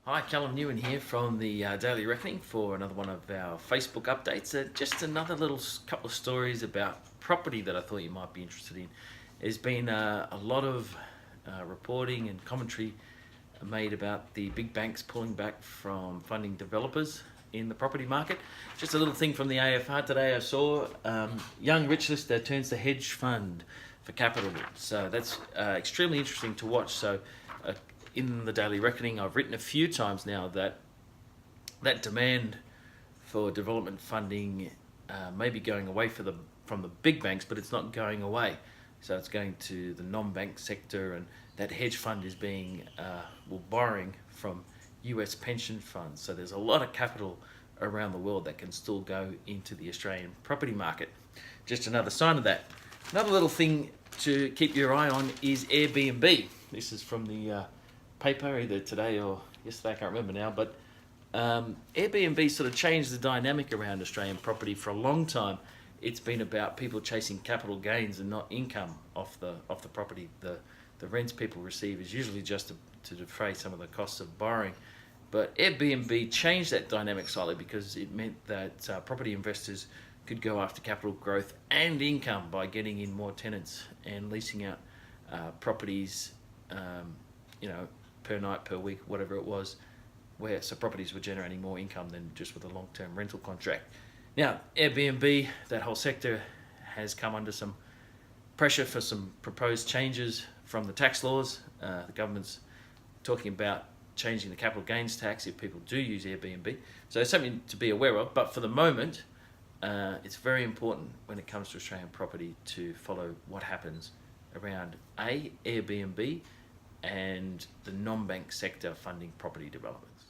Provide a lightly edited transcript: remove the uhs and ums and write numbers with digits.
Hi, Callum Newman here from the Daily Reckoning for another one of our Facebook updates. Just another little couple of stories about property that I thought you might be interested in. There's been a lot of reporting and commentary made about the big banks pulling back from funding developers in the property market. Just a little thing from the AFR today I saw. Young rich lister turns to hedge fund for capital. So that's extremely interesting to watch. So in the Daily Reckoning, I've written a few times now that demand for development funding may be going away from the big banks, but it's not going away. So it's going to the non-bank sector, and that hedge fund is borrowing from US pension funds. So there's a lot of capital around the world that can still go into the Australian property market. Just another sign of that. Another little thing to keep your eye on is Airbnb. This is from the paper either today or yesterday, I can't remember now, but Airbnb sort of changed the dynamic around Australian property. For a long time it's been about people chasing capital gains and not income off the property. The rents people receive is usually just to defray some of the costs of borrowing, but Airbnb changed that dynamic slightly because it meant that property investors could go after capital growth and income by getting in more tenants and leasing out properties per night, per week, whatever it was, so properties were generating more income than just with a long-term rental contract. Now, Airbnb, that whole sector, has come under some pressure for some proposed changes from the tax laws. The government's talking about changing the capital gains tax if people do use Airbnb. So it's something to be aware of, but for the moment, it's very important when it comes to Australian property to follow what happens around Airbnb and the non-bank sector funding property developments.